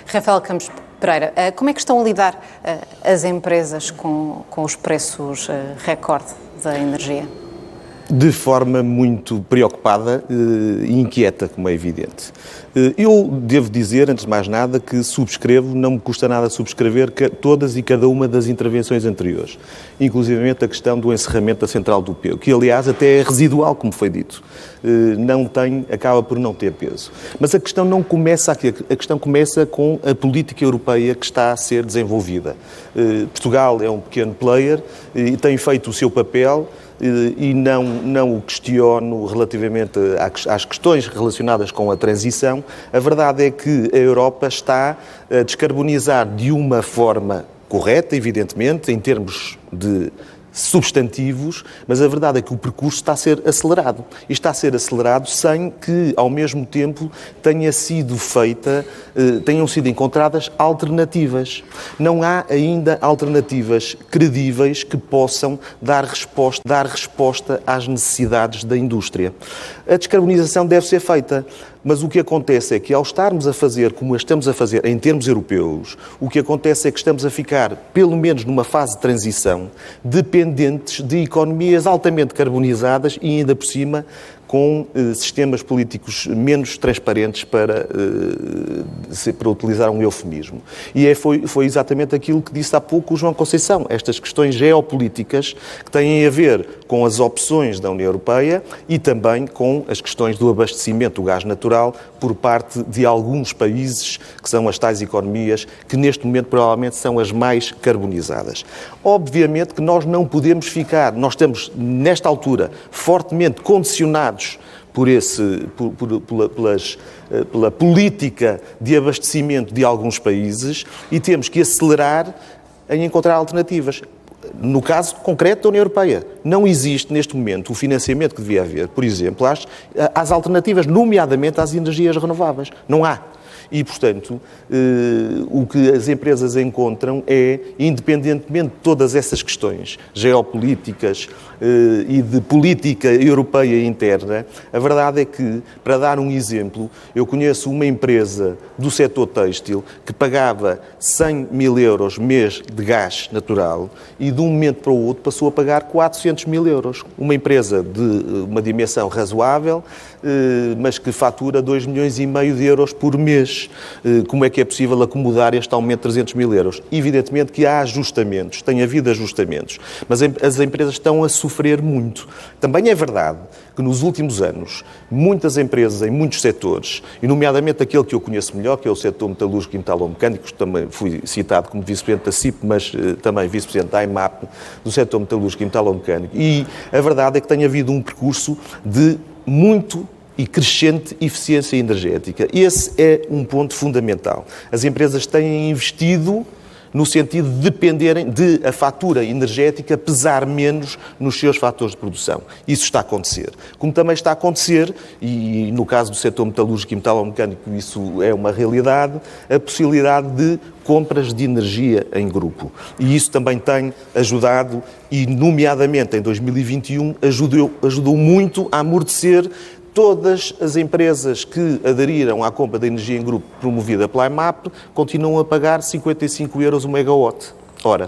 Rafael Campos Pereira, como é que estão a lidar as empresas com os preços recorde da energia? De forma muito preocupada e inquieta, como é evidente. Eu devo dizer, antes de mais nada, que subscrevo, não me custa nada subscrever todas e cada uma das intervenções anteriores, inclusivamente a questão do encerramento da central do Pego, que aliás até é residual, como foi dito. Acaba por não ter peso. Mas a questão não começa aqui, a questão começa com a política europeia que está a ser desenvolvida. Portugal é um pequeno player e tem feito o seu papel, e não o questiono relativamente às questões relacionadas com a transição. A verdade é que a Europa está a descarbonizar de uma forma correta, evidentemente, em termos de substantivos, mas a verdade é que o percurso está a ser acelerado. E está a ser acelerado sem que, ao mesmo tempo, tenham sido encontradas alternativas. Não há ainda alternativas credíveis que possam dar resposta às necessidades da indústria. A descarbonização deve ser feita, mas o que acontece é que, ao estarmos a fazer como estamos a fazer em termos europeus, o que acontece é que estamos a ficar, pelo menos numa fase de transição, dependentes de economias altamente carbonizadas e, ainda por cima, com sistemas políticos menos transparentes, para utilizar um eufemismo. E foi exatamente aquilo que disse há pouco o João Conceição. Estas questões geopolíticas que têm a ver com as opções da União Europeia e também com as questões do abastecimento do gás natural por parte de alguns países, que são as tais economias que neste momento provavelmente são as mais carbonizadas. Obviamente que nós não podemos ficar, nós estamos nesta altura fortemente condicionados pela política de abastecimento de alguns países e temos que acelerar em encontrar alternativas. No caso concreto da União Europeia, não existe neste momento o financiamento que devia haver, por exemplo, às alternativas, nomeadamente às energias renováveis. Não há. E, portanto, o que as empresas encontram é, independentemente de todas essas questões geopolíticas e de política europeia interna, a verdade é que, para dar um exemplo, eu conheço uma empresa do setor têxtil que pagava 100 mil euros mês de gás natural e, de um momento para o outro, passou a pagar 400 mil euros. Uma empresa de uma dimensão razoável, mas que fatura 2,5 milhões de euros por mês. Como é que é possível acomodar este aumento de 300 mil euros? Evidentemente que há ajustamentos, tem havido ajustamentos, mas as empresas estão a sofrer muito. Também é verdade que nos últimos anos, muitas empresas em muitos setores, e nomeadamente aquele que eu conheço melhor, que é o setor metalúrgico e metalomecânico, também fui citado como vice-presidente da CIP, mas também vice-presidente da IMAP, do setor metalúrgico e metalomecânico, e a verdade é que tem havido um percurso de muito e crescente eficiência energética. Esse é um ponto fundamental. As empresas têm investido no sentido de dependerem de a fatura energética pesar menos nos seus fatores de produção. Isso está a acontecer. Como também está a acontecer, e no caso do setor metalúrgico e metalomecânico isso é uma realidade, a possibilidade de compras de energia em grupo. E isso também tem ajudado, e nomeadamente em 2021, ajudou muito a amortecer todas as empresas que aderiram à compra de energia em grupo promovida pela IMAP continuam a pagar 55 euros o megawatt. Ora,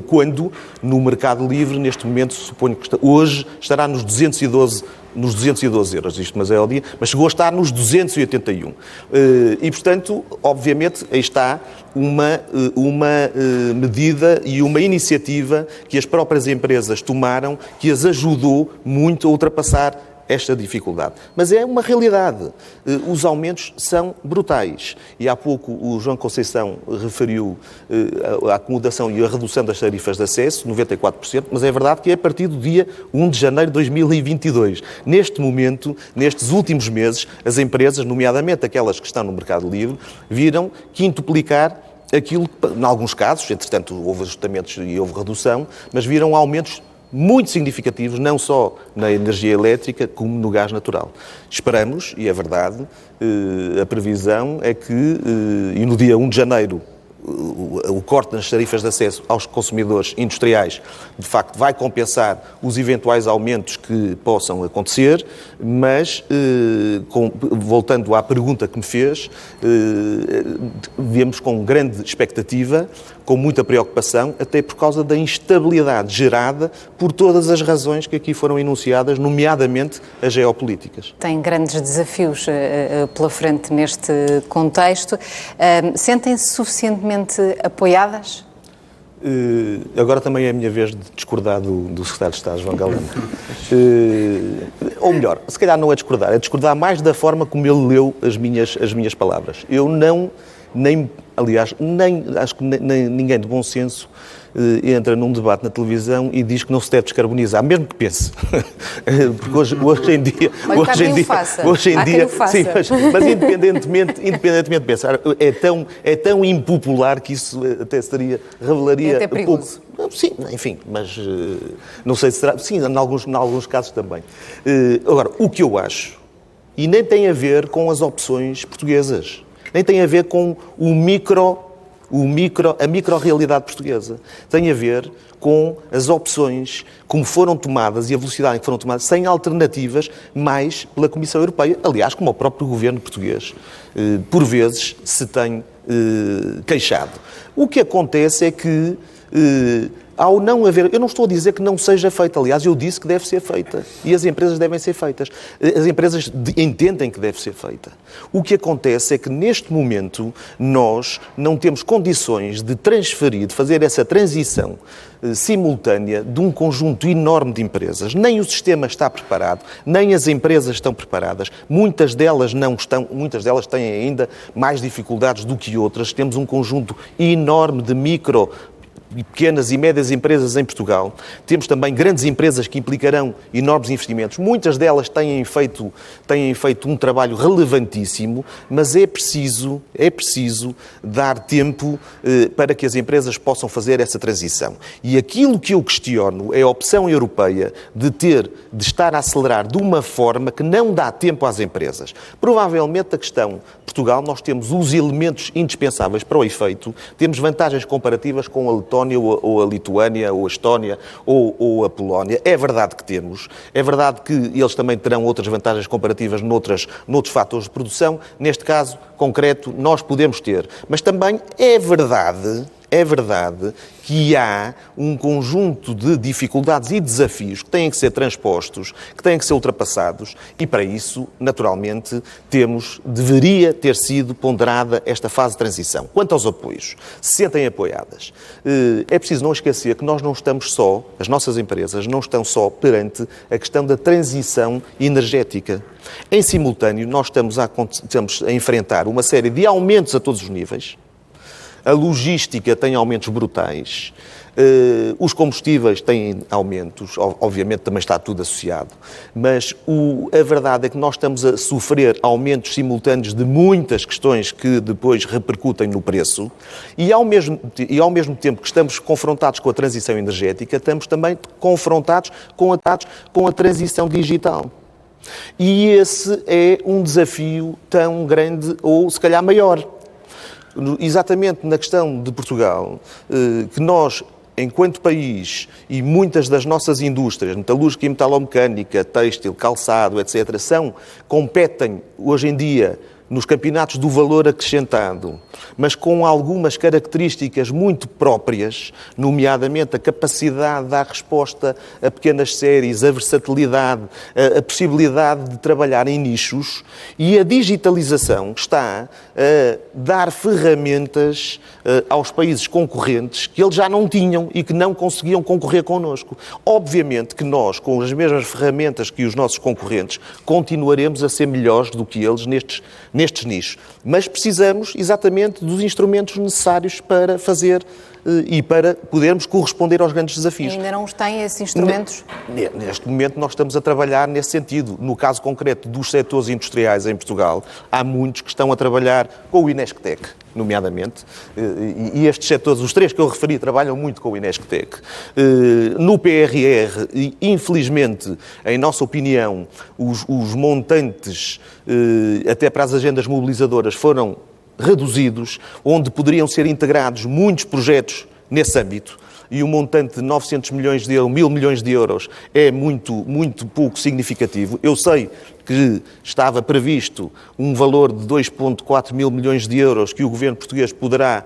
quando no mercado livre, neste momento, suponho que hoje estará nos 212 euros, isto mas é ao dia, mas chegou a estar nos 281. E, portanto, obviamente, aí está uma medida e uma iniciativa que as próprias empresas tomaram que as ajudou muito a ultrapassar esta dificuldade. Mas é uma realidade. Os aumentos são brutais. E há pouco o João Conceição referiu a acomodação e a redução das tarifas de acesso, 94%, mas é verdade que é a partir do dia 1 de janeiro de 2022. Neste momento, nestes últimos meses, as empresas, nomeadamente aquelas que estão no mercado livre, viram quintuplicar aquilo que, em alguns casos, entretanto houve ajustamentos e houve redução, mas viram aumentos muito significativos, não só na energia elétrica, como no gás natural. Esperamos, e é verdade, a previsão é que, e no dia 1 de janeiro, o corte nas tarifas de acesso aos consumidores industriais, de facto, vai compensar os eventuais aumentos que possam acontecer, mas, voltando à pergunta que me fez, vemos com grande expectativa, com muita preocupação, até por causa da instabilidade gerada por todas as razões que aqui foram enunciadas, nomeadamente as geopolíticas. Tem grandes desafios pela frente neste contexto. Sentem-se suficientemente apoiadas? Agora também é a minha vez de discordar do Secretário de Estado, João Galamba. Ou melhor, se calhar não é discordar mais da forma como ele leu as minhas palavras. Eu não, acho que ninguém de bom senso entra num debate na televisão e diz que não se deve descarbonizar, mesmo que pense. Porque hoje em dia... Sim, mas independentemente de pensar, é tão impopular que isso até revelaria... É até perigoso. Pouco. Sim, enfim, mas não sei se será... Sim, em alguns casos também. Agora, o que eu acho, e nem tem a ver com as opções portuguesas, nem tem a ver com a micro-realidade portuguesa. Tem a ver com as opções como foram tomadas e a velocidade em que foram tomadas, sem alternativas, mais pela Comissão Europeia. Aliás, como o próprio governo português, por vezes, se tem queixado. O que acontece é que, ao não haver... Eu não estou a dizer que não seja feita. Aliás, eu disse que deve ser feita. E as empresas devem ser feitas. As empresas entendem que deve ser feita. O que acontece é que, neste momento, nós não temos condições de transferir, de fazer essa transição simultânea de um conjunto enorme de empresas. Nem o sistema está preparado, nem as empresas estão preparadas. Muitas delas não estão, muitas delas têm ainda mais dificuldades do que outras. Temos um conjunto enorme de pequenas e médias empresas em Portugal. Temos também grandes empresas que implicarão enormes investimentos. Muitas delas têm feito um trabalho relevantíssimo, mas é preciso dar tempo para que as empresas possam fazer essa transição. E aquilo que eu questiono é a opção europeia de estar a acelerar de uma forma que não dá tempo às empresas. Provavelmente a questão Portugal, nós temos os elementos indispensáveis para o efeito, temos vantagens comparativas com a Letónia, ou a Lituânia, ou a Estónia, ou a Polónia. É verdade que temos. É verdade que eles também terão outras vantagens comparativas noutros fatores de produção. Neste caso concreto, nós podemos ter. Mas também é verdade que há um conjunto de dificuldades e desafios que têm que ser transpostos, que têm que ser ultrapassados, e para isso, naturalmente, deveria ter sido ponderada esta fase de transição. Quanto aos apoios, se sentem apoiadas, é preciso não esquecer que nós não estamos só, as nossas empresas não estão só perante a questão da transição energética. Em simultâneo, nós estamos a enfrentar uma série de aumentos a todos os níveis. A logística tem aumentos brutais, os combustíveis têm aumentos, obviamente também está tudo associado, mas a verdade é que nós estamos a sofrer aumentos simultâneos de muitas questões que depois repercutem no preço e ao mesmo tempo que estamos confrontados com a transição energética, estamos também confrontados com a transição digital. E esse é um desafio tão grande ou se calhar maior. Exatamente na questão de Portugal, que nós, enquanto país, e muitas das nossas indústrias, metalúrgica e metalomecânica, têxtil, calçado, etc., competem hoje em dia nos campeonatos do valor acrescentado, mas com algumas características muito próprias, nomeadamente a capacidade de dar resposta a pequenas séries, a versatilidade, a possibilidade de trabalhar em nichos, e a digitalização está a dar ferramentas aos países concorrentes que eles já não tinham e que não conseguiam concorrer connosco. Obviamente que nós, com as mesmas ferramentas que os nossos concorrentes, continuaremos a ser melhores do que eles nestes nichos. Mas precisamos exatamente dos instrumentos necessários para fazer e para podermos corresponder aos grandes desafios. E ainda não os têm esses instrumentos? Neste momento nós estamos a trabalhar nesse sentido. No caso concreto dos setores industriais em Portugal, há muitos que estão a trabalhar com o Inesctec, nomeadamente, e estes setores, os três que eu referi, trabalham muito com o Inesctec. No PRR, infelizmente, em nossa opinião, os montantes, até para as agendas mobilizadoras, foram reduzidos, onde poderiam ser integrados muitos projetos nesse âmbito, e o montante de 900 milhões de euros, 1.000 milhões de euros, é muito pouco significativo. Eu sei que estava previsto um valor de 2,4 mil milhões de euros que o governo português poderá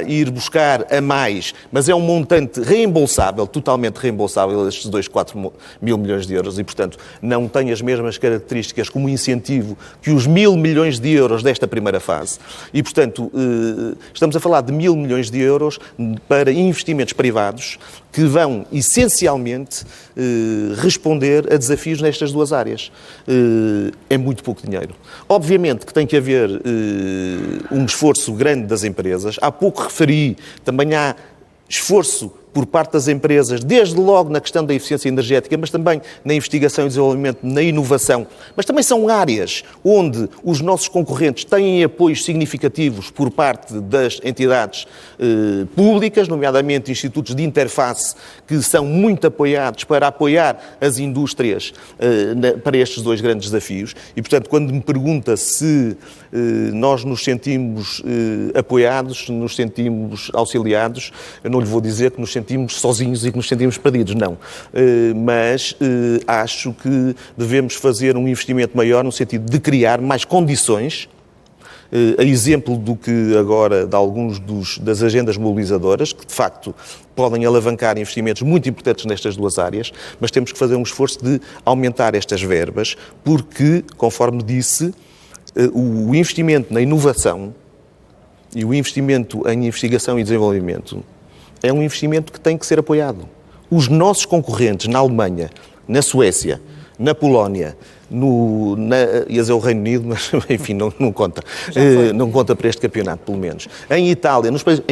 ir buscar a mais, mas é um montante reembolsável, totalmente reembolsável, estes 2,4 mil milhões de euros, e, portanto, não tem as mesmas características como incentivo que os 1.000 milhões de euros desta primeira fase. E, portanto, estamos a falar de 1.000 milhões de euros para investimentos privados que vão, essencialmente, responder a desafios nestas duas áreas. É muito pouco dinheiro. Obviamente que tem que haver um esforço grande das empresas. Há pouco referi, também há esforço por parte das empresas, desde logo na questão da eficiência energética, mas também na investigação e desenvolvimento, na inovação. Mas também são áreas onde os nossos concorrentes têm apoios significativos por parte das entidades públicas, nomeadamente institutos de interface, que são muito apoiados para apoiar as indústrias para estes dois grandes desafios. E, portanto, quando me pergunta se nós nos sentimos apoiados, se nos sentimos auxiliados, eu não lhe vou dizer que nos sentimos sozinhos e que nos sentimos perdidos, não. Mas acho que devemos fazer um investimento maior no sentido de criar mais condições, a exemplo do que agora, de alguns das agendas mobilizadoras, que de facto podem alavancar investimentos muito importantes nestas duas áreas, mas temos que fazer um esforço de aumentar estas verbas, porque, conforme disse, o investimento na inovação e o investimento em investigação e desenvolvimento é um investimento que tem que ser apoiado. Os nossos concorrentes na Alemanha, na Suécia, na Polónia, ia dizer o Reino Unido, mas enfim, não conta. Não conta para este campeonato, pelo menos. Em Itália, nos países,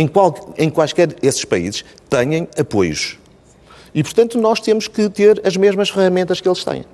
em quaisquer esses países, têm apoios. E, portanto, nós temos que ter as mesmas ferramentas que eles têm.